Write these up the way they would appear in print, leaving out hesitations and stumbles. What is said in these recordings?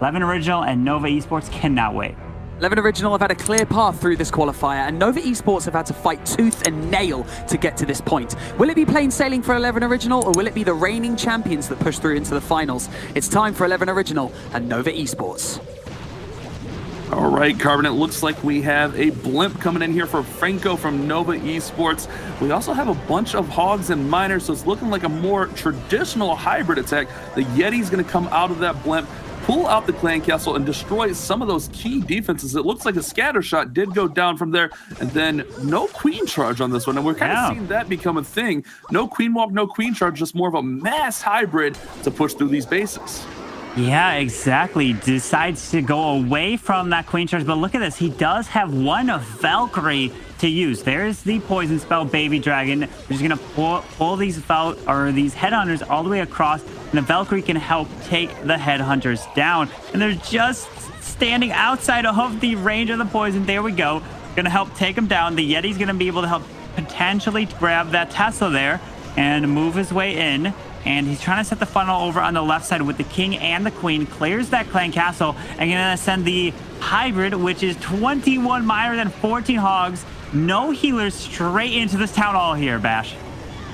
11 Original and Nova Esports cannot wait. 11 Original have had a clear path through this qualifier, and Nova Esports have had to fight tooth and nail to get to this point. Will it be plain sailing for 11 Original, or will it be the reigning champions that push through into the finals? It's time for 11 Original and Nova Esports. All right, Carbon, it looks like we have a blimp coming in here for Franco from Nova Esports. We also have a bunch of hogs and miners, so it's looking like a more traditional hybrid attack. The Yeti's going to come out of that blimp, pull out the clan castle, and destroy some of those key defenses. It looks like a scatter shot did go down from there, and then no queen charge on this one, and we're kind of seeing that become a thing. No queen walk, no queen charge, just more of a mass hybrid to push through these bases. Yeah, exactly. Decides to go away from that queen charge, but look at this. He does have one Valkyrie to use. There's the poison spell, Baby Dragon. We're just gonna pull these these headhunters all the way across, and the Valkyrie can help take the headhunters down. And they're just standing outside of the range of the poison. There we go. Gonna help take them down. The Yeti's gonna be able to help potentially grab that Tesla there and move his way in. And he's trying to set the funnel over on the left side with the king and the queen. Clears that clan castle and gonna send the hybrid, which is 21 miners and 14 hogs. No healers, straight into this town hall here, Bash.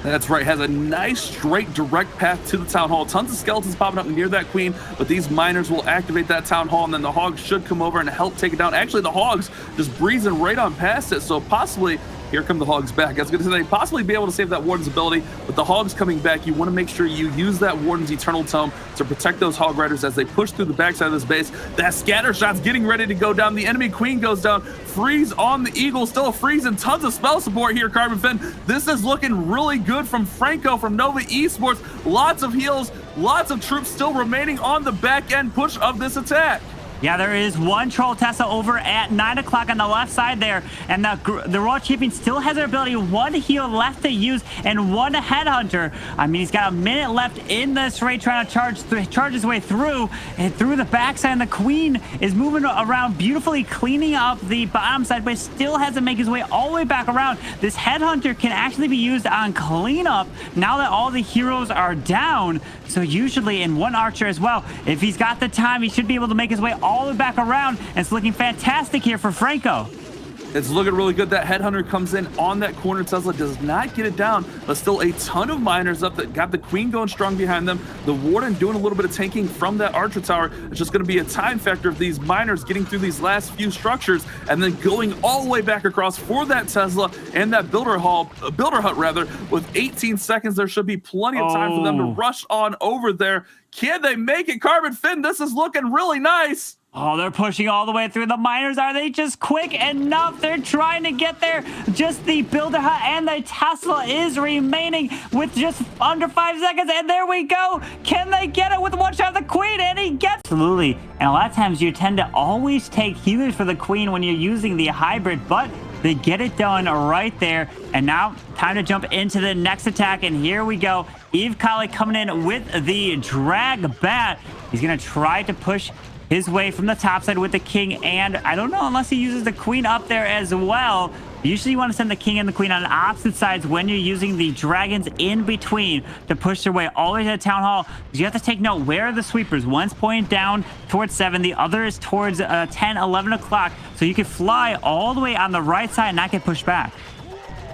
That's right, has a nice straight direct path to the town hall. Tons of skeletons popping up near that queen, but these miners will activate that town hall, and then the hogs should come over and help take it down. Actually, the hogs just breezing right on past it, so possibly here come the hogs back. I was going to say they possibly be able to save that warden's ability, but the hogs coming back, you want to make sure you use that warden's eternal tome to protect those hog riders as they push through the backside of this base. That scatter shot's getting ready to go down. The enemy queen goes down. Freeze on the eagle, still a freeze, and tons of spell support here, Carbon Finn. This is looking really good from Franco from Nova Esports. Lots of heals, lots of troops still remaining on the back end push of this attack. Yeah, there is one Troll Tesla over at 9 o'clock on the left side there. And the Royal Champion still has their ability. One heal left to use and one Headhunter. I mean, he's got a minute left in this raid trying to charge his way through. And through the backside, and the Queen is moving around beautifully, cleaning up the bottom side, but still has to make his way all the way back around. This Headhunter can actually be used on cleanup now that all the heroes are down. So usually in one archer as well, if he's got the time, he should be able to make his way all the way back around, and it's looking fantastic here for Franco. It's looking really good. That Headhunter comes in on that corner. Tesla does not get it down, but still a ton of miners up that got the Queen going strong behind them. The Warden doing a little bit of tanking from that Archer Tower. It's just going to be a time factor of these miners getting through these last few structures and then going all the way back across for that Tesla and that Builder Hut rather. With 18 seconds, there should be plenty of time for them to rush on over there. Can they make it, Carbon Finn? This is looking really nice. Oh, they're pushing all the way through. The miners, are they just quick enough? They're trying to get there. Just the Builder Hut and the Tesla is remaining with just under 5 seconds. And there we go. Can they get it with one shot of the Queen? And he gets... Absolutely. And a lot of times you tend to always take healers for the Queen when you're using the hybrid, but they get it done right there. And now time to jump into the next attack. And here we go. Eve Kali coming in with the Drag Bat. He's going to try to push his way from the top side with the king, and I don't know unless he uses the queen up there as well. Usually you want to send the king and the queen on opposite sides when you're using the dragons in between to push their way all the way to the town hall. You have to take note, where are the sweepers? One's pointing down towards 7, the other is towards 10, 11 o'clock, so you can fly all the way on the right side and not get pushed back.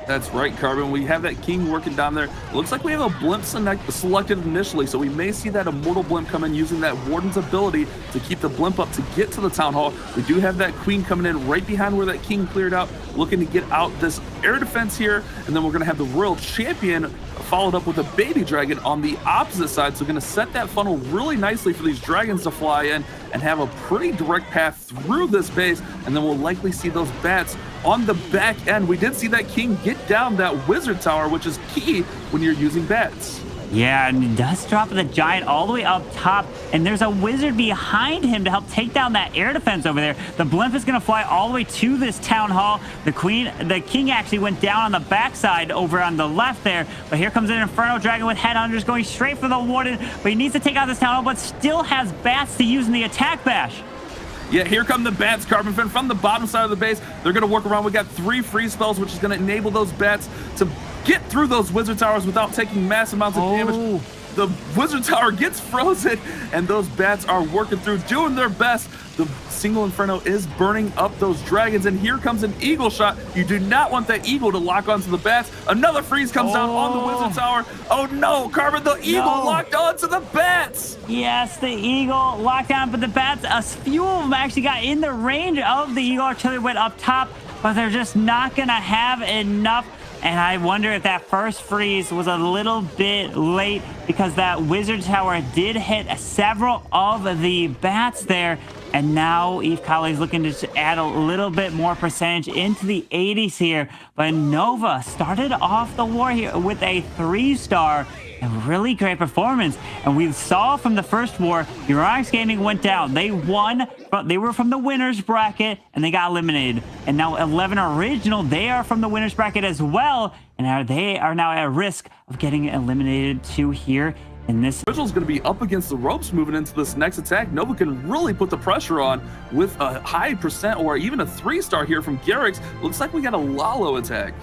That's right, Carbon. We have that king working down there. It looks like we have a blimp selected initially, so we may see that immortal blimp come in using that warden's ability to keep the blimp up to get to the town hall. We do have that queen coming in right behind where that king cleared out, looking to get out this air defense here, and then we're going to have the royal champion followed up with a baby dragon on the opposite side. So going to set that funnel really nicely for these dragons to fly in and have a pretty direct path through this base, and then we'll likely see those bats on the back end. We did see that king get down that wizard tower, which is key when you're using bats. Yeah, and he does drop the giant all the way up top, and there's a wizard behind him to help take down that air defense over there. The blimp is going to fly all the way to this town hall. The king actually went down on the backside over on the left there, but here comes an Inferno Dragon with headhunters going straight for the warden, but he needs to take out this town hall, but still has bats to use in the attack bash. Yeah, here come the bats, Carbon Fin, from the bottom side of the base. They're going to work around. We got 3 freeze spells, which is going to enable those bats to get through those wizard towers without taking mass amounts of damage. The Wizard Tower gets frozen, and those bats are working through, doing their best. The single Inferno is burning up those dragons, and here comes an eagle shot. You do not want that eagle to lock onto the bats. Another freeze comes down on the Wizard Tower. Oh no, Carbon, the eagle locked onto the bats. Yes, the eagle locked on, but the bats, a few of them actually got in the range of the eagle. Artillery went up top, but they're just not gonna have enough. And I wonder if that first freeze was a little bit late, because that Wizard Tower did hit several of the bats there. And now Eve Colley's looking to add a little bit more percentage into the 80s here. But Nova started off the war here with a 3-star. A really great performance. And we saw from the first war, Euronics Gaming went down. They won, but they were from the winners bracket and they got eliminated. And now 11 Original, they are from the winners bracket as well. And they are now at risk of getting eliminated too here in this. Original's going to be up against the ropes moving into this next attack. Nova can really put the pressure on with a high percent or even a 3-star here from Garrix. Looks like we got a Lalo attack.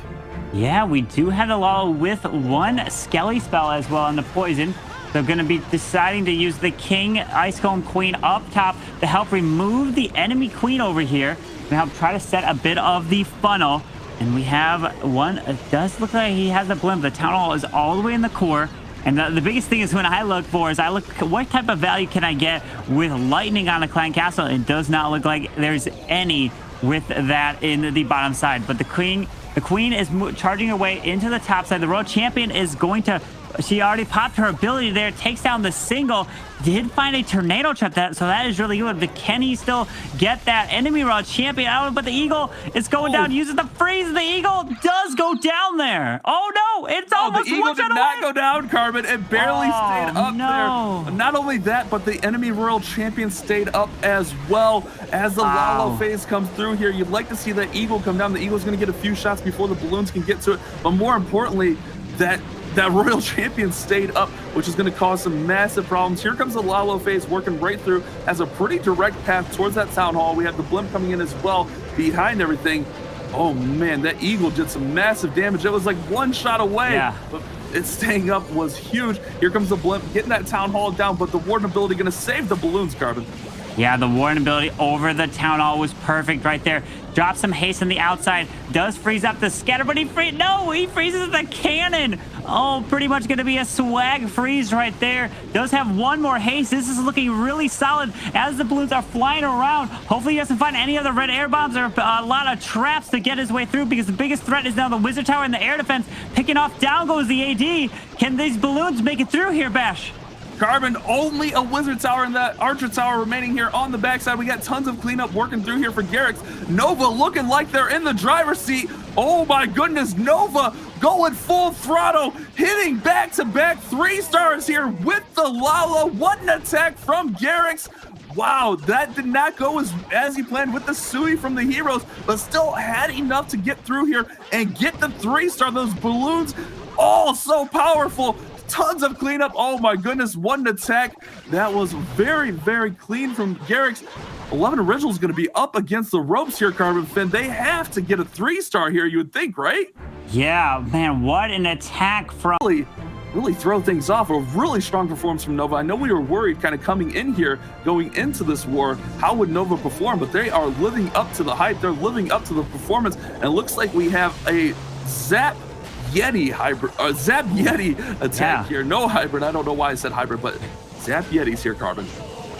Yeah, we do have the Lalo with one Skelly spell as well on the poison. They're going to be deciding to use the King Ice Cone Queen up top to help remove the enemy queen over here. To help try to set a bit of the funnel. And we have one. It does look like he has a blimp. The Town Hall is all the way in the core. And the biggest thing is when I look for is what type of value can I get with lightning on a clan castle. It does not look like there's any with that in the bottom side. But the queen is charging her way into the top side. The Royal Champion is going to, she already popped her ability there, takes down the single, did find a tornado trap, so that is really good. But can he still get that enemy Royal Champion out? But the eagle is going down, uses the freeze. The eagle does go down there. Oh no, it's almost the eagle did not go down, Carbon. It barely stayed up there. Not only that, but the enemy Royal Champion stayed up as well. As the Lalo phase comes through here, you'd like to see that eagle come down. The eagle's going to get a few shots before the balloons can get to it. But more importantly, that Royal Champion stayed up, which is going to cause some massive problems. Here comes the Lalo phase working right through, has a pretty direct path towards that Town Hall. We have the blimp coming in as well behind everything. Oh man, that eagle did some massive damage. It was like one shot away. Yeah. But it staying up was huge. Here comes the blimp, getting that Town Hall down, but the Warden ability going to save the balloons, Carbon. Yeah, the Warden ability over the Town Hall was perfect right there. Drops some haste on the outside. Does freeze up the scatter, but he freezes the cannon. Oh, pretty much going to be a swag freeze right there. Does have one more haste. This is looking really solid as the balloons are flying around. Hopefully he doesn't find any other red air bombs or a lot of traps to get his way through, because the biggest threat is now the Wizard Tower and the air defense. Picking off, down goes the AD. Can these balloons make it through here, Bash? Carbon, only a Wizard Tower and that Archer Tower remaining here on the backside. We got tons of cleanup working through here for Garrix. Nova looking like they're in the driver's seat. Oh my goodness, Nova going full throttle, hitting back-to-back 3-stars here with the Lalo. What an attack from Garrix. Wow, that did not go as he planned with the Sui from the heroes, but still had enough to get through here and get the 3-star. Those balloons, all so powerful. Tons of cleanup. Oh my goodness, what an attack. That was very, very clean from Garrix. 11 Original is going to be up against the ropes here, Carbon Finn. They have to get a 3-star here, you would think, right? Yeah, man, what an attack from... Really throw things off. A really strong performance from Nova. I know we were worried kind of coming in here, going into this war, how would Nova perform? But they are living up to the hype. They're living up to the performance. And it looks like we have a Zap Yeti hybrid, Zap Yeti attack here. No hybrid. I don't know why I said hybrid, but Zap Yetis here, Carbon.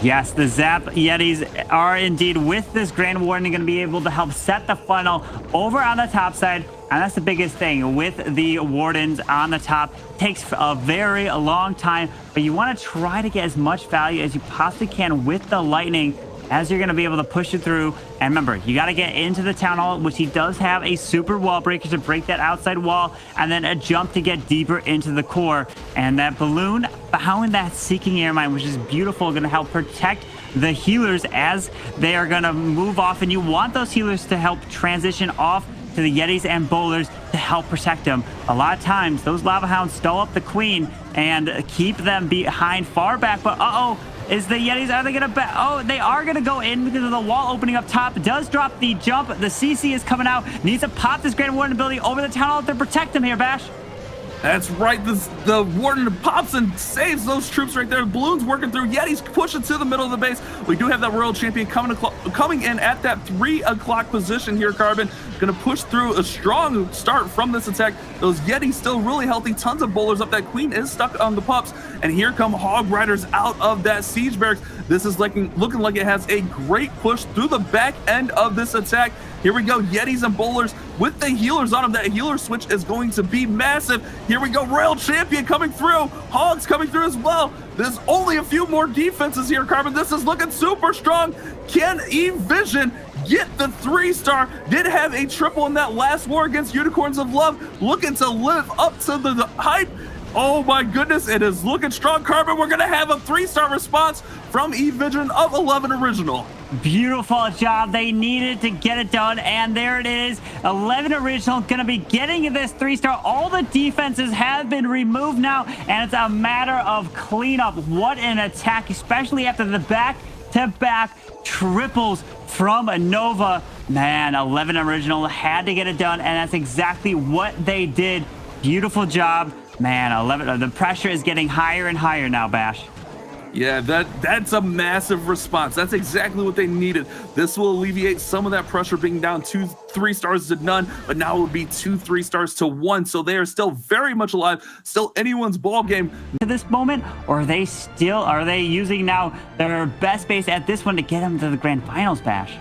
Yes, the Zap Yetis are indeed with this Grand Warden going to be able to help set the funnel over on the top side. And that's the biggest thing with the Wardens on the top. It takes a very long time, but you want to try to get as much value as you possibly can with the Lightning, as you're going to be able to push it through. And remember, you got to get into the Town Hall, which he does have a super wall breaker to break that outside wall, and then a jump to get deeper into the core. And that balloon behind that Seeking Air Mine, which is beautiful, going to help protect the healers as they are going to move off. And you want those healers to help transition off to the Yetis and Bowlers to help protect them. A lot of times, those Lava Hounds stall up the Queen and keep them behind far back. But is the Yetis, are they gonna they are gonna go in because of the wall opening up top. Does drop the jump. The CC is coming out. Needs to pop this Grand Warden ability over the Town Hall to protect him here, Bash. That's right. The Warden pops and saves those troops right there. Balloons working through. Yeti's pushing to the middle of the base. We do have that Royal Champion coming in at that 3 o'clock position here, Carbon. Going to push through a strong start from this attack. Those Yetis still really healthy. Tons of bowlers up. That Queen is stuck on the pups. And here come Hog Riders out of that Siege Barracks. This is looking like it has a great push through the back end of this attack. Here we go, Yetis and bowlers with the healers on them. That healer switch is going to be massive. Here we go, Royal Champion coming through. Hogs coming through as well. There's only a few more defenses here, Carbon. This is looking super strong. Can E-Vision get the 3-star? Did have a triple in that last war against Unicorns of Love. Looking to live up to the hype. Oh my goodness, it is looking strong, Carbon. We're gonna have a 3-star response from E-Vision of 11 Original. Beautiful job. They needed to get it done, and there it is. 11 Original gonna be getting this 3-star. All the defenses have been removed now, and it's a matter of cleanup. What an attack, especially after the back-to-back triples from Nova. Man, 11 Original had to get it done, and that's exactly what they did. Beautiful job. Man, 11. The pressure is getting higher and higher now, Bash. Yeah, that's a massive response. That's exactly what they needed. This will alleviate some of that pressure, being down 2 3-stars to none, but now it would be 2 3-stars to 1. So they are still very much alive, still anyone's ball game. To this moment, or are they using now their best base at this one to get them to the grand finals, Bash?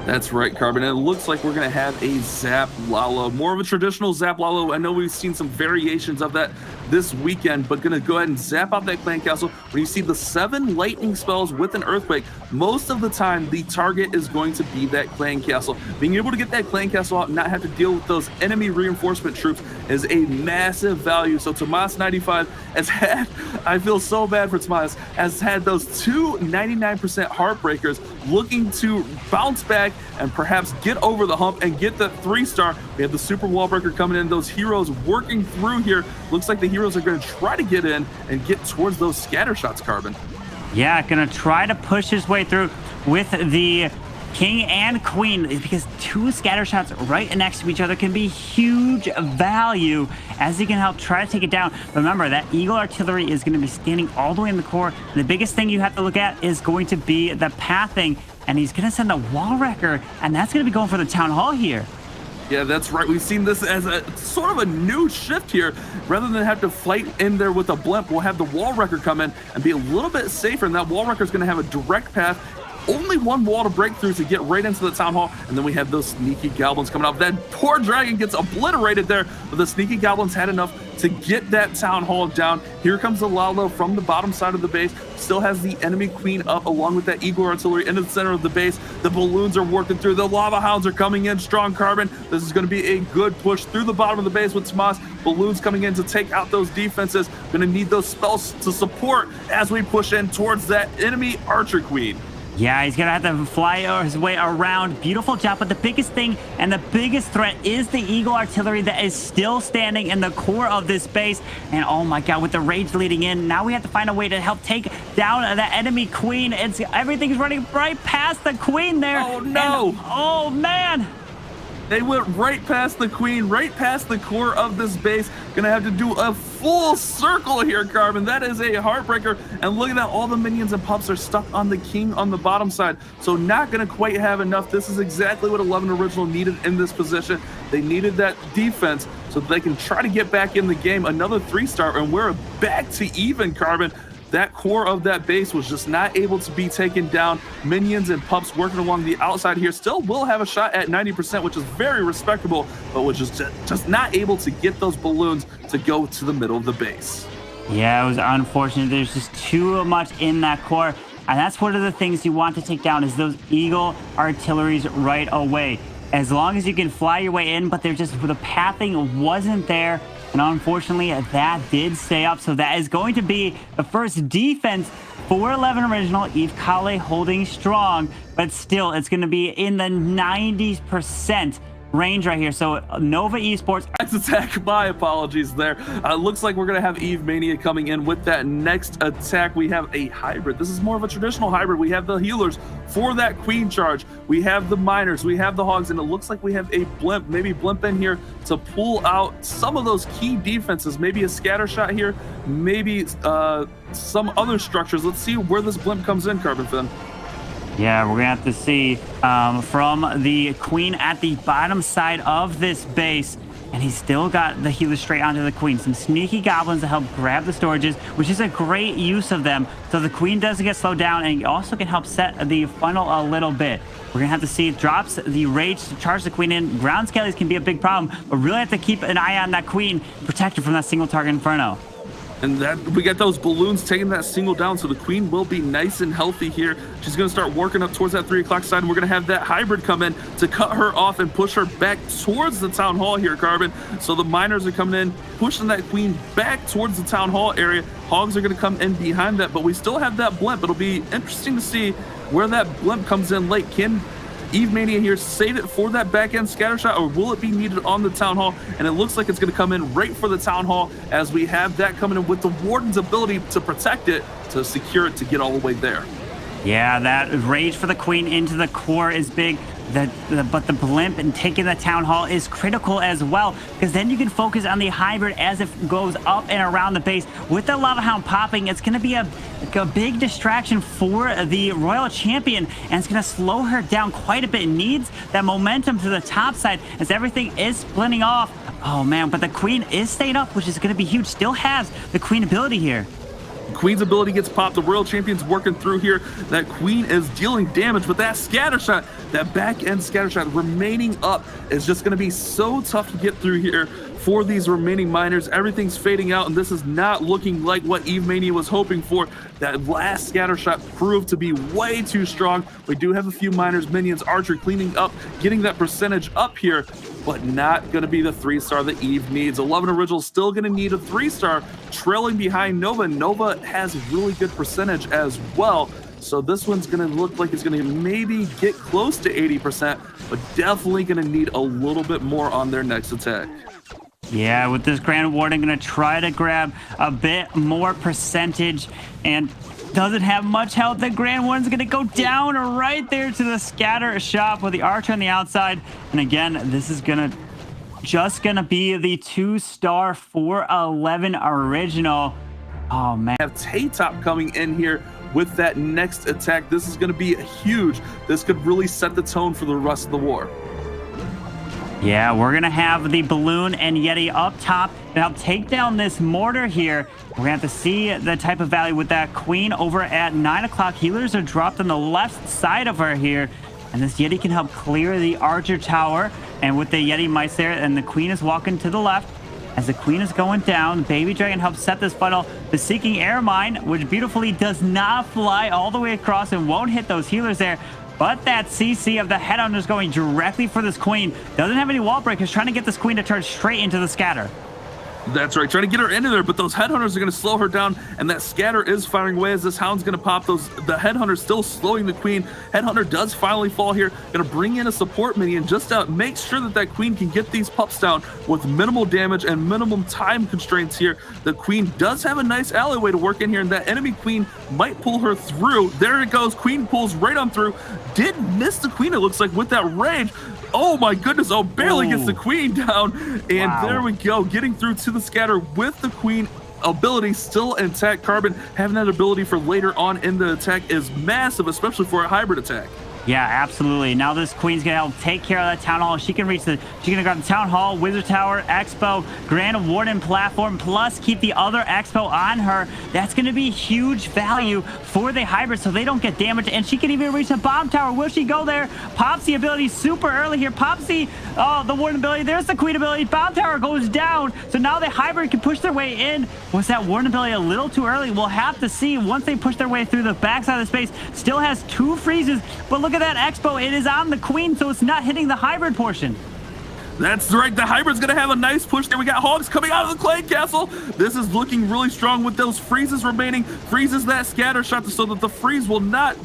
That's right, Carbon. And it looks like we're going to have a Zap Lalo. More of a traditional Zap Lalo. I know we've seen some variations of that this weekend, but going to go ahead and zap out that Clan Castle. When you see the 7 lightning spells with an Earthquake, most of the time the target is going to be that Clan Castle. Being able to get that Clan Castle out and not have to deal with those enemy reinforcement troops is a massive value. So Tomas95 has had, I feel so bad for Tomas, has had those 2 99% Heartbreakers looking to bounce back and perhaps get over the hump and get the 3-star. We have the Super Wallbreaker coming in, those heroes working through here. Looks like the heroes are going to try to get in and get towards those scatter shots, Carbon. Yeah, going to try to push his way through with the King and Queen, because 2 scatter shots right next to each other can be huge value as he can help try to take it down. Remember, that Eagle Artillery is going to be standing all the way in the core. The biggest thing you have to look at is going to be the pathing, and he's going to send a Wall Wrecker, and that's going to be going for the Town Hall here. Yeah, that's right. We've seen this as a sort of a new shift here. Rather than have to fight in there with a blimp, we'll have the Wall Wrecker come in and be a little bit safer, and that Wall Wrecker is going to have a direct path. Only 1 wall to break through to get right into the Town Hall, and then we have those sneaky goblins coming out. That poor dragon gets obliterated there, but the sneaky goblins had enough to get that Town Hall down. Here comes the Lalo from the bottom side of the base. Still has the enemy Queen up along with that Eagle Artillery into the center of the base. The balloons are working through. The Lava Hounds are coming in strong, Carbon. This is going to be a good push through the bottom of the base with Tomas. Balloons coming in to take out those defenses. Going to need those spells to support as we push in towards that enemy Archer Queen. Yeah, he's going to have to fly his way around. Beautiful job. But the biggest thing and the biggest threat is the Eagle Artillery that is still standing in the core of this base. And oh my God, with the rage leading in, now we have to find a way to help take down the enemy Queen. Everything's running right past the Queen there. Oh no. And, oh man. They went right past the Queen, right past the core of this base. Gonna have to do a full circle here, Carbon. That is a heartbreaker. And look at that, all the minions and pups are stuck on the King on the bottom side. So not gonna quite have enough. This is exactly what 11 Original needed in this position. They needed that defense so that they can try to get back in the game. Another 3-star, and we're back to even, Carbon. That core of that base was just not able to be taken down. Minions and pups working along the outside here still will have a shot at 90%, which is very respectable, but was just not able to get those balloons to go to the middle of the base. Yeah, it was unfortunate. There's just too much in that core. And that's one of the things you want to take down is those Eagle Artilleries right away. As long as you can fly your way in, but the pathing wasn't there. And unfortunately, that did stay up. So that is going to be the first defense for 11 Original. Eve Kale holding strong, but still, it's going to be in the 90%. range right here. So Nova Esports. Next attack, my apologies there. Looks like we're going to have Eve Mania coming in with that next attack. We have a hybrid. This is more of a traditional hybrid. We have the healers for that queen charge. We have the miners. We have the hogs. And it looks like we have a blimp, maybe blimp in here to pull out some of those key defenses. Maybe a scatter shot here. Maybe some other structures. Let's see where this blimp comes in, Carbon Fin. Yeah, we're gonna have to see from the queen at the bottom side of this base. And he's still got the healer straight onto the queen. Some sneaky goblins to help grab the storages, which is a great use of them. So the queen doesn't get slowed down, and he also can help set the funnel a little bit. We're gonna have to see, drops the rage to charge the queen in. Ground skellies can be a big problem, but really have to keep an eye on that queen, protect her from that single target inferno. And that we get those balloons taking that single down, so the queen will be nice and healthy here. She's going to start working up towards that 3 o'clock side, and we're going to have that hybrid come in to cut her off and push her back towards the town hall here, Carbon. So the miners are coming in, pushing that queen back towards the town hall area. Hogs are going to come in behind that, but we still have that blimp. It'll be interesting to see where that blimp comes in late. Can Eve Mania here save it for that back end scatter shot, or will it be needed on the town hall? And it looks like it's going to come in right for the town hall, as we have that coming in with the warden's ability to protect it, to secure it, to get all the way there. Yeah, that rage for the queen into the core is big. But the blimp and taking the town hall is critical as well, because then you can focus on the hybrid as it goes up and around the base. With the lava hound popping, it's going to be a big distraction for the royal champion, and it's going to slow her down quite a bit. It needs that momentum to the top side as everything is splitting off. Oh man, but the queen is staying up, which is going to be huge. Still has the queen ability here. Queen's ability gets popped. The royal champion's working through here. That queen is dealing damage, but that scatter shot, that back end scatter shot remaining up, is just going to be so tough to get through here for these remaining miners. Everything's fading out, and this is not looking like what Eve Mania was hoping for. That last scatter shot proved to be way too strong. We do have a few miners, minions, archer cleaning up, getting that percentage up here, but not going to be the 3-star that Eve needs. 11 Original still going to need a 3-star, trailing behind Nova. Nova has really good percentage as well. So this one's going to look like it's going to maybe get close to 80%, but definitely going to need a little bit more on their next attack. Yeah, with this Grand Warden, going to try to grab a bit more percentage, and doesn't have much health. The Grand Warden's going to go down right there to the scatter shop with the archer on the outside. And again, this is just going to be the 2-star for 11 Original. Oh, man. Have Tay-Top coming in here with that next attack. This is going to be huge. This could really set the tone for the rest of the war. Yeah, we're going to have the balloon and Yeti up top to help take down this mortar here. We're going to have to see the type of value with that queen over at 9 o'clock. Healers are dropped on the left side of her here. And this Yeti can help clear the archer tower. And with the Yeti mice there, and the queen is walking to the left. As the queen is going down, Baby Dragon helps set this funnel. The Seeking Air Mine, which beautifully does not fly all the way across and won't hit those healers there. But that CC of the Headhunters going directly for this queen. Doesn't have any wall breakers, trying to get this queen to turn straight into the scatter. That's right, trying to get her into there, but those headhunters are going to slow her down, and that scatter is firing away as this hound's going to pop those. The headhunter still slowing the queen. Headhunter does finally fall here. Going to bring in a support minion just to make sure that that queen can get these pups down with minimal damage and minimum time constraints here. The queen does have a nice alleyway to work in here, and that enemy queen might pull her through. There it goes. Queen pulls right on through. Did miss the queen, it looks like, with that rage. Oh my goodness, oh, barely gets the queen down. And there we go, getting through to the scatter with the queen ability still intact. Carbon having that ability for later on in the attack is massive, especially for a hybrid attack. Yeah, absolutely. Now this queen's gonna help take care of that town hall. She's gonna grab the town hall, wizard tower, expo, grand warden platform, plus keep the other expo on her. That's gonna be huge value for the hybrid so they don't get damaged. And she can even reach the bomb tower. Will she go there? Pops the ability super early here. Pops the warden ability. There's the queen ability. Bomb tower goes down. So now the hybrid can push their way in. Was that warden ability a little too early? We'll have to see once they push their way through the backside of the space. Still has 2 freezes, but look at that expo. It is on the queen, so it's not hitting the hybrid portion. That's right. The hybrid's going to have a nice push there. We got Hogs coming out of the Clay Castle. This is looking really strong with those freezes remaining. Freezes that scatter shot so that the freeze will not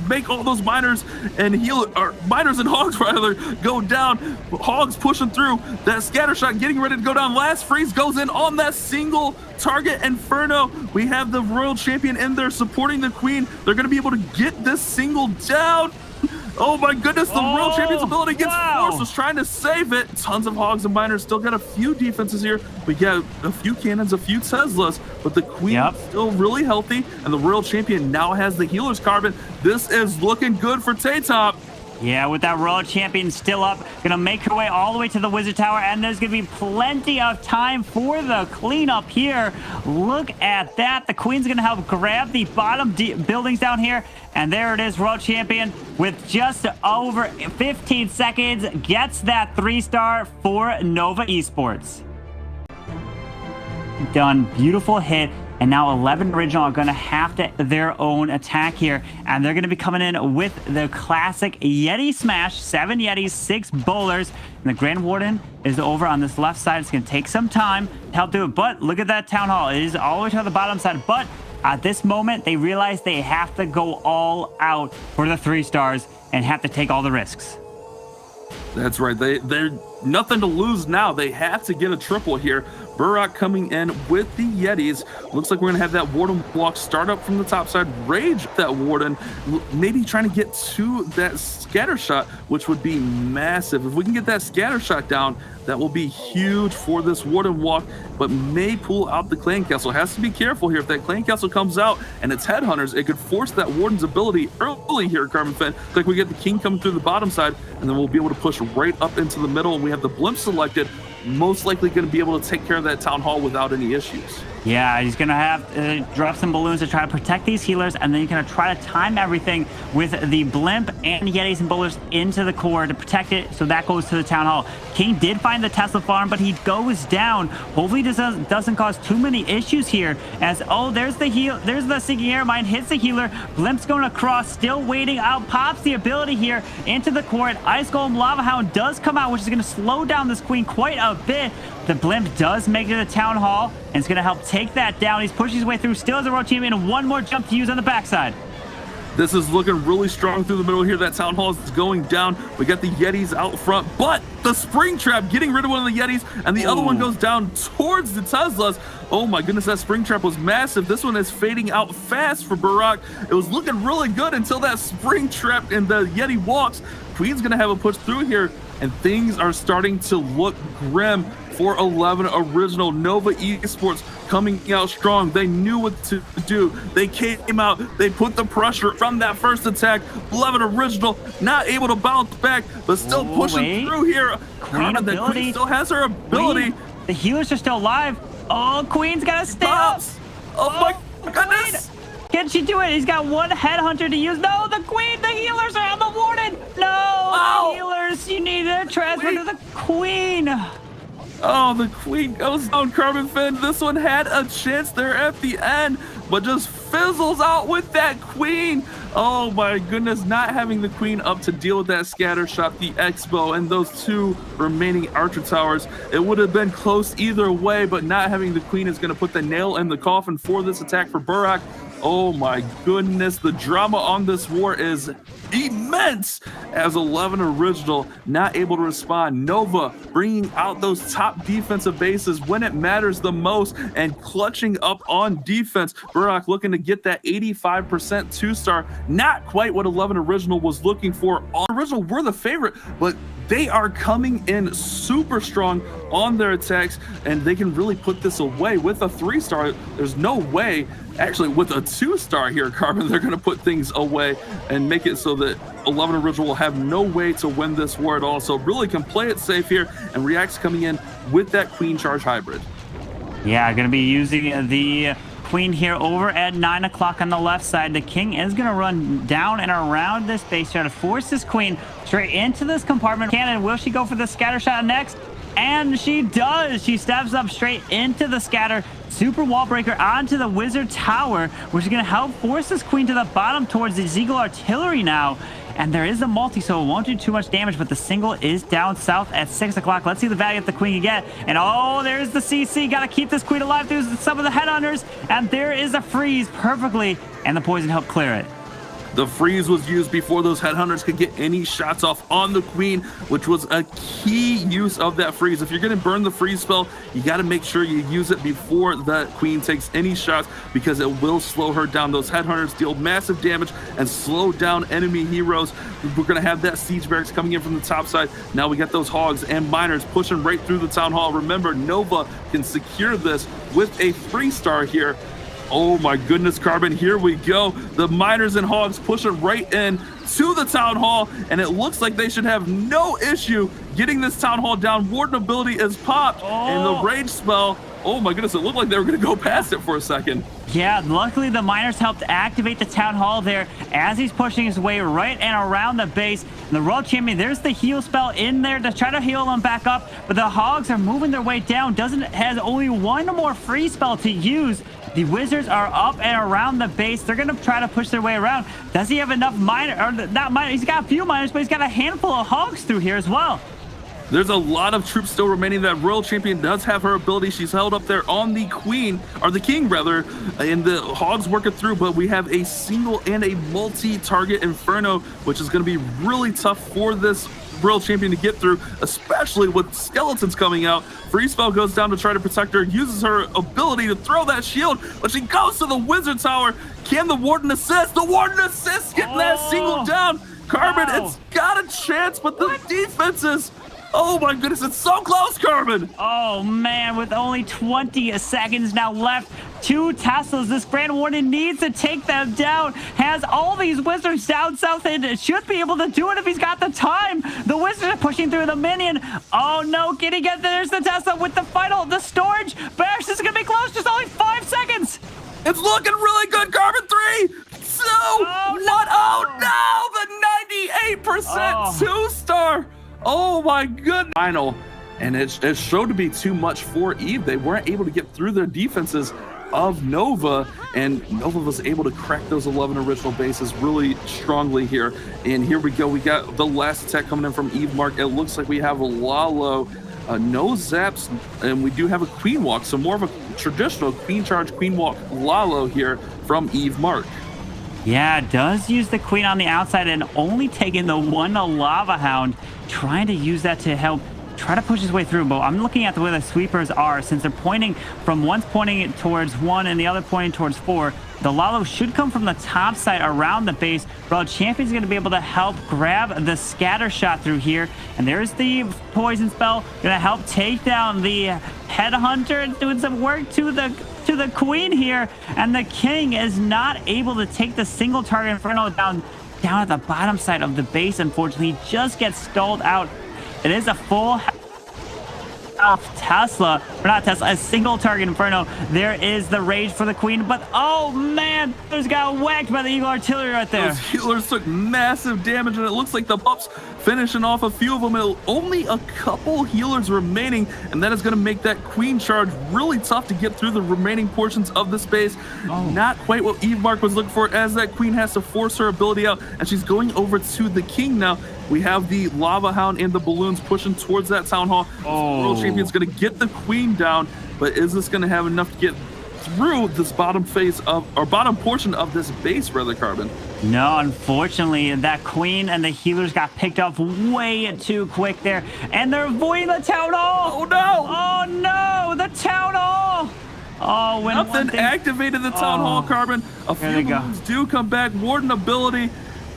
make all those miners and miners and Hogs rather go down. Hogs pushing through. That scatter shot getting ready to go down. Last freeze goes in on that single target Inferno. We have the Royal Champion in there supporting the Queen. They're going to be able to get this single down. Oh my goodness, the Royal Champion's ability gets forced, was trying to save it. Tons of Hogs and Miners, still got a few defenses here. We got a few cannons, a few Teslas, but the Queen still really healthy, and the Royal Champion now has the Healer's Carbon. This is looking good for T-Top. Yeah, with that Royal Champion still up, gonna make her way all the way to the Wizard Tower, and there's gonna be plenty of time for the cleanup here. Look at that. The Queen's gonna help grab the bottom buildings down here, and there it is. Royal Champion with just over 15 seconds gets that 3-star for Nova Esports. Done. Beautiful hit. And now 11 Original are going to have their own attack here. And they're going to be coming in with the classic Yeti Smash. 7 Yetis, 6 Bowlers. And the Grand Warden is over on this left side. It's going to take some time to help do it. But look at that Town Hall. It is all the way to the bottom side. But at this moment, they realize they have to go all out for the 3 stars and have to take all the risks. That's right. They're nothing to lose now. They have to get a triple here. Burrock coming in with the Yetis. Looks like we're going to have that Warden block start up from the top side. Rage that Warden. Maybe trying to get to that scatter shot, which would be massive. If we can get that scatter shot down, that will be huge for this Warden walk, but may pull out the Clan Castle. Has to be careful here. If that Clan Castle comes out and it's Headhunters, it could force that Warden's ability early here, Carbon Fin. Like we get the King coming through the bottom side, and then we'll be able to push right up into the middle, and we have the Blimp selected. Most likely going to be able to take care of that Town Hall without any issues. Yeah, he's going to have drop some balloons to try to protect these healers, and then he's going to try to time everything with the Blimp and Yetis and Bowlers into the core to protect it, so that goes to the Town Hall. King did find the Tesla farm, but he goes down. Hopefully this doesn't cause too many issues here, as, oh, there's the Sinking Air Mine, hits the healer. Blimp's going across, still waiting out, pops the ability here into the core, and Ice Golem Lava Hound does come out, which is going to slow down this Queen quite a bit. The Blimp does make it to the Town Hall, and it's going to help take that down. He's pushing his way through, still has a Royal Champion, and one more jump to use on the backside. This is looking really strong through the middle here. That Town Hall is going down. We got the Yetis out front, but the Spring Trap getting rid of one of the Yetis, and the other one goes down towards the Teslas. Oh my goodness, that Spring Trap was massive. This one is fading out fast for Burrock. It was looking really good until that Spring Trap and the Yeti walks. Queen's going to have a push through here, and things are starting to look grim for 11 Original. Nova Esports coming out strong. They knew what to do. They came out. They put the pressure from that first attack. 11 Original not able to bounce back, but still pushing through here. Queen ability. The Queen still has her ability. Queen. The healers are still alive. Oh, Queen's got to stay up. Oh my goodness. Can she do it? He's got one Headhunter to use. No, the Queen, the healers are on the Warden. No, the healers, you need to transfer to the Queen. Oh, the Queen goes down, Carbon Fin. This one had a chance there at the end, but just fizzles out with that Queen. Oh my goodness, not having the Queen up to deal with that scatter shot, the Expo, and those 2 remaining Archer Towers. It would have been close either way, but not having the Queen is going to put the nail in the coffin for this attack for Burrock. Oh my goodness, the drama on this war is immense as 11 Original not able to respond. Nova bringing out those top defensive bases when it matters the most and clutching up on defense. Burrock looking to get that 85% 2-star. Not quite what 11 Original was looking for. Original were the favorite, but they are coming in super strong on their attacks, and they can really put this away with a 3-star. There's no way, actually with a 2-star here, Carbon, they're going to put things away and make it so that 11 Original will have no way to win this war at all. So really can play it safe here, and React's coming in with that Queen Charge hybrid. Yeah, going to be using the Queen here over at 9 o'clock on the left side. The King is going to run down and around this base, try to force this Queen straight into this compartment. Cannon, will she go for the scatter shot next? And she does. She steps up straight into the scatter. Super wall breaker onto the Wizard Tower, which is going to help force this Queen to the bottom towards the Zeagle Artillery now. and there is a multi, so it won't do too much damage, but the single is down south at 6 o'clock. Let's see the value that the queen can get. And oh, there's the CC. Got to keep this queen alive through some of the headhunters, and there is a freeze perfectly, and the poison helped clear it. The freeze was used before those headhunters could get any shots off on the queen, which was a key use of that freeze. If you're going to burn the freeze spell, you got to make sure you use it before the queen takes any shots, because it will slow her down. Those headhunters deal massive damage and slow down enemy heroes. We're going to have that siege barracks coming in from the top side. Now we got those hogs and miners pushing right through the town hall. Remember, Nova can secure this with a 3-star here. Oh my goodness, Carbon, here we go. The miners and hogs pushing right in to the town hall, and it looks like they should have no issue getting this town hall down. Warden ability is popped, and the rage spell, oh my goodness, it looked like they were going to go past it for a second. Yeah, luckily the miners helped activate the town hall there as he's pushing his way right and around the base. And the world champion, there's the heal spell in there to try to heal him back up, but the hogs are moving their way down. Has only one more free spell to use. The wizards are up and around the base. They're going to try to push their way around. Does he have enough not miners? He's got a few miners, but he's got a handful of hogs through here as well. There's a lot of troops still remaining. That royal champion does have her ability. She's held up there on the queen, or the king rather, and the hogs working through, but we have a single and a multi-target inferno, which is going to be really tough for this royal champion to get through, especially with skeletons coming out. Free spell goes down to try to protect her, uses her ability to throw that shield, but she goes to the wizard tower. Can the warden assist? The warden assists, getting that single down. Carbon, it's got a chance, but the defenses, oh my goodness, it's so close, Carbon. Oh man, with only 20 seconds now left, 2 Teslas. This Grand Warden needs to take them down. Has all these wizards down south and should be able to do it if he's got the time. The wizards are pushing through the minion. Oh no, can he get there? There's the Tesla with the storage. Bash, this is gonna be close, just only 5 seconds. It's looking really good, Carbon. 3, 2, 1. Oh no, the 98% 2-star. Oh my goodness. Final, and it showed to be too much for Eve. They weren't able to get through their defenses of Nova, and Nova was able to crack those 11 original bases really strongly here. And here we go. We got the last attack coming in from Eve Mark. It looks like we have a Lalo, no zaps, and we do have a Queen Walk, so more of a traditional Queen Charge, Queen Walk Lalo here from Eve Mark. Yeah, does use the queen on the outside and only taking the one Lava Hound, trying to use that to help try to push his way through. But I'm looking at the way the sweepers are, since they're pointing from one's pointing towards 1 and the other pointing towards 4. The Lalo should come from the top side around the base. World Champion's going to be able to help grab the scatter shot through here. And there's the poison spell, going to help take down the headhunter, doing some work to the queen here. And the king is not able to take the single target inferno down at the bottom side of the base. Unfortunately, he just gets stalled out. It is a full Tesla, or not Tesla, a single target inferno. There is the rage for the queen, but oh man, there's got whacked by the Eagle artillery right there. Those healers took massive damage, and it looks like the pups finishing off a few of them. Only a couple healers remaining, and that is going to make that queen charge really tough to get through the remaining portions of the space. Not quite what Eve Mark was looking for, as that queen has to force her ability out, and she's going over to the king now. We have the Lava Hound and the balloons pushing towards that town hall. World Champion's going to get the queen down, but is this going to have enough to get through this bottom portion of this base, rather, Carbon? No, unfortunately, that queen and the healers got picked off way too quick there, and they're avoiding the town hall. Oh no! Oh no, the town hall! Oh, when nothing activated the town hall, Carbon. A few balloons do come back. Warden ability.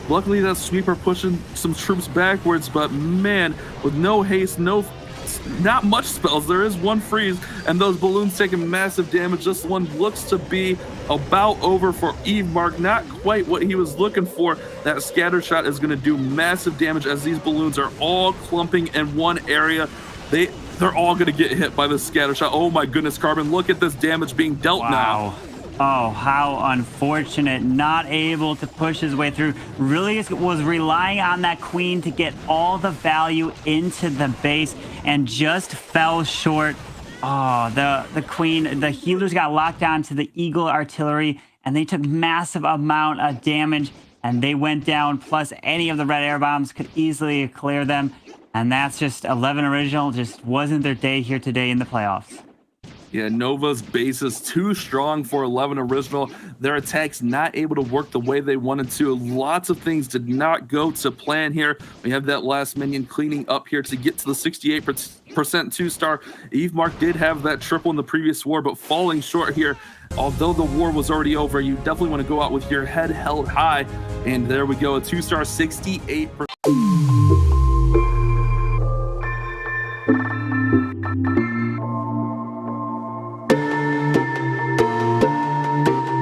Luckily, that sweeper pushing some troops backwards, but man, with no haste, not much spells. There is one freeze, and those balloons taking massive damage. This one looks to be about over for Eve Mark. Not quite what he was looking for. That scatter shot is going to do massive damage, as these balloons are all clumping in one area. They're all going to get hit by the scatter shot. Oh my goodness, Carbon, look at this damage being dealt now. Oh, how unfortunate. Not able to push his way through. Really was relying on that queen to get all the value into the base and just fell short. Oh, the queen, the healers got locked down to the Eagle artillery, and they took massive amount of damage. and they went down, plus any of the red air bombs could easily clear them. And that's just 11 Original just wasn't their day here today in the playoffs. Yeah, Nova's base is too strong for 11 Original. Their attack's not able to work the way they wanted to. Lots of things did not go to plan here. We have that last minion cleaning up here to get to the 68% 2-star. Eve Mark did have that triple in the previous war, but falling short here. Although the war was already over, you definitely want to go out with your head held high. And there we go, a 2-star 68%.